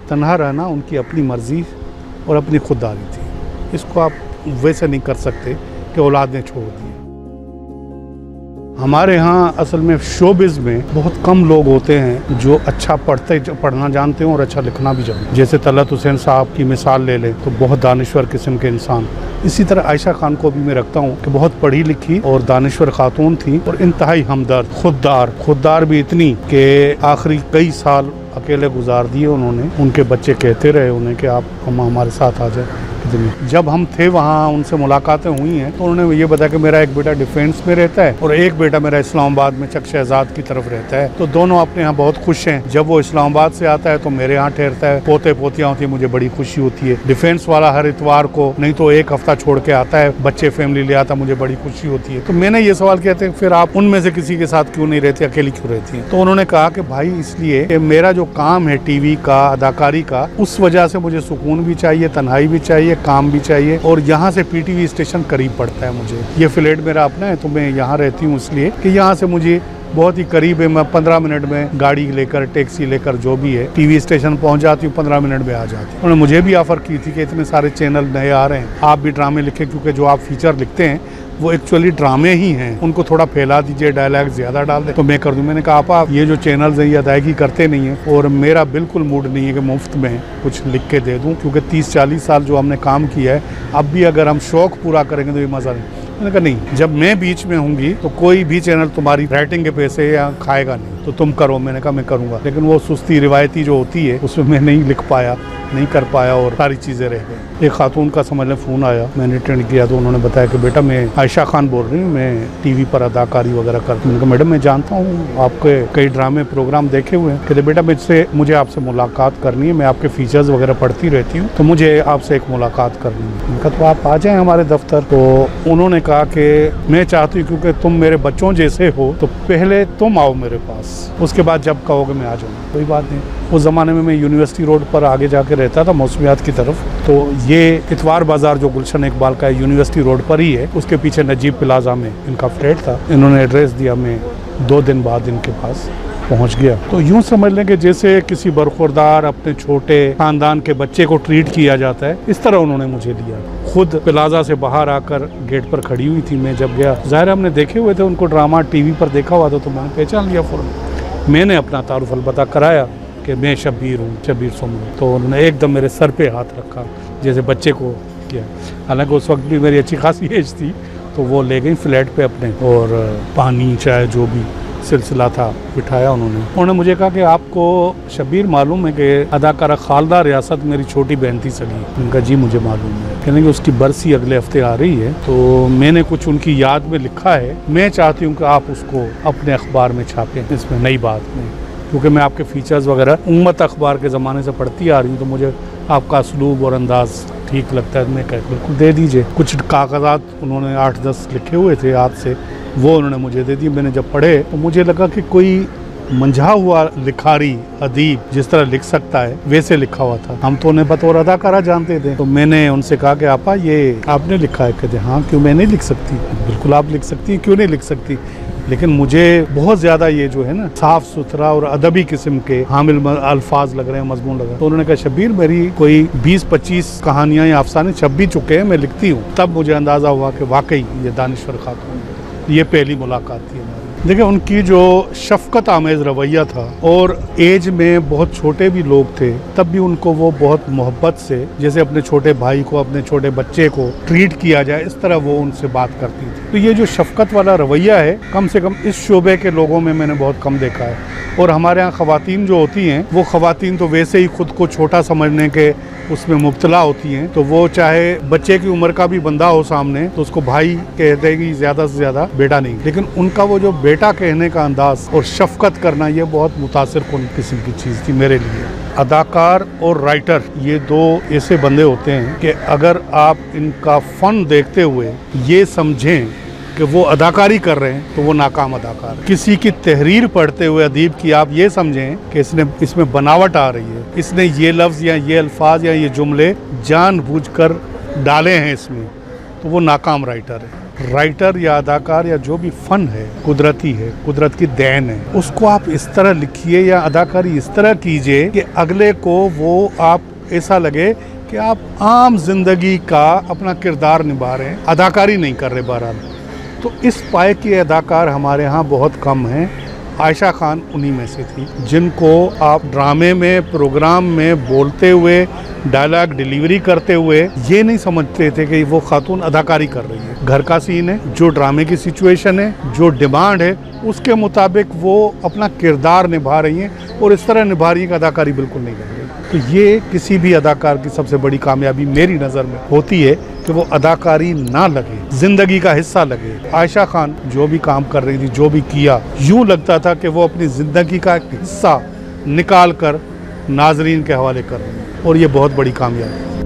तन्हा रहना उनकी अपनी मर्जी और अपनी खुददारी थी। इसको आप वैसे नहीं कर सकते कि औलाद ने छोड़ दी। हमारे यहाँ असल में शोबिज़ में बहुत कम लोग होते हैं जो अच्छा पढ़ना जानते हैं और अच्छा लिखना भी जानते हैं। जैसे तलत हुसैन साहब की मिसाल ले लें तो बहुत दानिश्वर किस्म के इंसान। इसी तरह आयशा खान को भी मैं रखता हूँ कि बहुत पढ़ी लिखी और दानिश्वर खातून थी और इंतहाई हमदर्द, खुददार भी इतनी कि आखिरी कई साल अकेले गुजार दिए उन्होंने। उनके बच्चे कहते रहे उन्हें कि आप हमारे साथ आ जाए। जब हम थे वहाँ उनसे मुलाकातें हुई हैं तो उन्होंने ये बताया कि मेरा एक बेटा डिफेंस में रहता है और एक बेटा मेरा इस्लामाबाद में चक शहजाद की तरफ रहता है। तो दोनों अपने यहाँ बहुत खुश हैं। जब वो इस्लामाबाद से आता है तो मेरे यहाँ ठहरता है, पोते पोतियाँ होती है, मुझे बड़ी खुशी होती है। डिफेंस वाला हर इतवार को नहीं तो एक हफ्ता छोड़ के आता है, बच्चे फैमिली ले आता, मुझे बड़ी खुशी होती है। तो मैंने ये सवाल किया था फिर आप उनमें से किसी के साथ क्यों नहीं रहती, अकेली क्यों रहती है? तो उन्होंने कहा कि भाई इसलिए कि मेरा जो काम है टीवी का, अदाकारी का, उस वजह से मुझे सुकून भी चाहिए, तन्हाई भी चाहिए, काम भी चाहिए और यहाँ से पीटीवी स्टेशन करीब पड़ता है मुझे। ये फ्लैट मेरा अपना है तो मैं यहाँ रहती हूँ इसलिए कि यहाँ से मुझे बहुत ही करीब है। मैं 15 मिनट में गाड़ी लेकर, टैक्सी लेकर जो भी है टीवी स्टेशन पहुँच जाती हूँ, 15 मिनट में आ जाती हूँ। उन्होंने मुझे भी ऑफर की थी कि इतने सारे चैनल नए आ रहे हैं, आप भी ड्रामे लिखें क्योंकि जो आप फीचर लिखते हैं वो एक्चुअली ड्रामे ही हैं, उनको थोड़ा फैला दीजिए, डायलॉग ज्यादा डाल दें तो मैं कर दूं। मैंने कहा आप ये जो चैनल्स हैं ये अदायगी करते नहीं हैं और मेरा बिल्कुल मूड नहीं है कि मुफ्त में कुछ लिख के दे दूं, क्योंकि 30-40 साल जो हमने काम किया है, अब भी अगर हम शौक पूरा करेंगे तो ये मज़ा नहीं। मैंने कहा नहीं, जब मैं बीच में होंगी तो कोई भी चैनल तुम्हारी राइटिंग के पैसे या खाएगा नहीं, तो तुम करो। मैंने कहा मैं करूँगा, लेकिन वो सुस्ती रिवायती जो होती है उसमें मैं नहीं लिख पाया, नहीं कर पाया और सारी चीज़ें रह गई। एक खातून का समझ लें फ़ोन आया, मैंने अटेंड किया तो उन्होंने बताया कि बेटा मैं आयशा खान बोल रही हूँ, मैं टीवी पर अदाकारी वगैरह करती हूँ। मैंने कहा मैडम मैं जानता हूँ, आपके कई ड्रामे प्रोग्राम देखे हुए हैं। कहते बेटा मुझे आपसे मुलाकात करनी है, मैं आपके फीचर्स वगैरह पढ़ती रहती हूँ तो मुझे आपसे एक मुलाकात करनी है। मैंने कहा तो आप आ जाएँ हमारे दफ्तर। तो उन्होंने कहा कि मैं चाहती हूँ क्योंकि तुम मेरे बच्चों जैसे हो तो पहले तुम आओ मेरे पास, उसके बाद जब कहोगे मैं आ जाऊँगा। कोई बात नहीं। उस ज़माने में मैं यूनिवर्सिटी रोड पर आगे जाके रहता था मौसमियात की तरफ, तो ये इतवार बाज़ार जो गुलशन इकबाल का यूनिवर्सिटी रोड पर ही है, उसके पीछे नजीब प्लाजा में इनका फ्लैट था। इन्होंने एड्रेस दिया, मैं 2 दिन बाद इनके पास पहुंच गया। तो यूं समझ लें कि जैसे किसी बरखुरदार अपने छोटे खानदान के बच्चे को ट्रीट किया जाता है, इस तरह उन्होंने मुझे लिया। खुद प्लाजा से बाहर आकर गेट पर खड़ी हुई थी। मैं जब गया, ज़ाहिर हमने देखे हुए थे उनको, ड्रामा टीवी पर देखा हुआ था तो मैंने पहचान लिया फ़ौरन। मैंने अपना तारुफ अलबता कराया कि मैं शब्बीर हूँ, शब्बीर सोमू। तो उन्होंने एकदम मेरे सर पे हाथ रखा जैसे बच्चे को किया। हालांकि उस वक्त भी मेरी अच्छी खासी एज थी। तो वो ले गई फ्लैट पे अपने और पानी चाय जो भी सिलसिला था बिठाया उन्होंने मुझे कहा कि आपको शब्बीर मालूम है कि अदाकारा खालदा रियासत मेरी छोटी बहन थी सगी? उनका जी मुझे मालूम है। कहने कि उसकी बरसी अगले हफ्ते आ रही है तो मैंने कुछ उनकी याद में लिखा है, मैं चाहती हूँ कि आप उसको अपने अखबार में छापें। इसमें नई बात नहीं, क्योंकि मैं आपके फीचर्स वगैरह उम्मत अखबार के ज़माने से पढ़ती आ रही हूँ तो मुझे आपका असलूब और अंदाज़ ठीक लगता है। मैं कह बिल्कुल दे दीजिए। कुछ कागजात उन्होंने 8-10 लिखे हुए थे हाथ से, वो उन्होंने मुझे दे दिए। मैंने जब पढ़े तो मुझे लगा कि कोई मंझा हुआ लिखारी अदीब जिस तरह लिख सकता है वैसे लिखा हुआ था। हम तो उन्हें बतौर अदाकारा जानते थे। तो मैंने उनसे कहा कि आपा ये आपने लिखा है? कहते हाँ, क्यों मैं नहीं लिख सकती? बिल्कुल आप लिख सकती हैं, क्यों नहीं लिख सकती? लेकिन मुझे बहुत ज़्यादा ये जो है ना साफ़ सुथरा और अदबी किस्म के हामिल अल्फाज लग रहे हैं, मजमून लग रहे हैं। तो उन्होंने कहा शब्बीर मेरी कोई 20-25 कहानियाँ या अफसाने छप भी चुके हैं, मैं लिखती हूँ। तब मुझे अंदाज़ा हुआ कि वाकई ये दानिश्वर खातून। ये पहली मुलाकात थी हमारी। देखिए उनकी जो शफकत आमेज़ रवैया था और एज में बहुत छोटे भी लोग थे तब भी उनको वो बहुत मोहब्बत से, जैसे अपने छोटे भाई को, अपने छोटे बच्चे को ट्रीट किया जाए, इस तरह वो उनसे बात करती थी। तो ये जो शफकत वाला रवैया है, कम से कम इस शोबे के लोगों में मैंने बहुत कम देखा है। और हमारे यहाँ ख़वातीन जो होती हैं वो ख़वातीन तो वैसे ही खुद को छोटा समझने के उसमें मुब्तला होती हैं। तो वो चाहे बच्चे की उम्र का भी बंदा हो सामने तो उसको भाई कह देगी ज़्यादा से ज़्यादा, बेटा नहीं। लेकिन उनका वो जो बेटा कहने का अंदाज और शफकत करना, ये बहुत मुतासिर कुन किस्म की चीज़ थी मेरे लिए। अदाकार और राइटर ये 2 ऐसे बंदे होते हैं कि अगर आप इनका फ़न देखते हुए ये समझें कि वो अदाकारी कर रहे हैं तो वो नाकाम अदाकार। किसी की तहरीर पढ़ते हुए अदीब की आप ये समझें कि इसमें बनावट आ रही है, इसने ये लफ्ज़ या ये अल्फाज या ये जुमले जानबूझकर डाले हैं इसमें, तो वो नाकाम राइटर है। राइटर या अदाकार या जो भी फन है कुदरती है, कुदरत की देन है, उसको आप इस तरह लिखिए या अदाकारी इस तरह कीजिए कि अगले को वो आप ऐसा लगे कि आप आम जिंदगी का अपना किरदार निभा रहे हैं, अदाकारी नहीं कर रहे बहरहाल। तो इस पाए की अदाकार हमारे यहाँ बहुत कम हैं। आयशा खान उन्हीं में से थी जिनको आप ड्रामे में, प्रोग्राम में बोलते हुए, डायलॉग डिलीवरी करते हुए ये नहीं समझते थे कि वो खातून अदाकारी कर रही है। घर का सीन है, जो ड्रामे की सिचुएशन है, जो डिमांड है, उसके मुताबिक वो अपना किरदार निभा रही हैं और इस तरह निभा रही है कि अदाकारी बिल्कुल नहीं कर रही। तो ये किसी भी अदाकार की सबसे बड़ी कामयाबी मेरी नज़र में होती है कि वो अदाकारी ना लगे, जिंदगी का हिस्सा लगे। आयशा खान जो भी काम कर रही थी, जो भी किया, यूँ लगता था कि वो अपनी ज़िंदगी का एक हिस्सा निकाल कर नाजरीन के हवाले कर रही है और ये बहुत बड़ी कामयाबी है।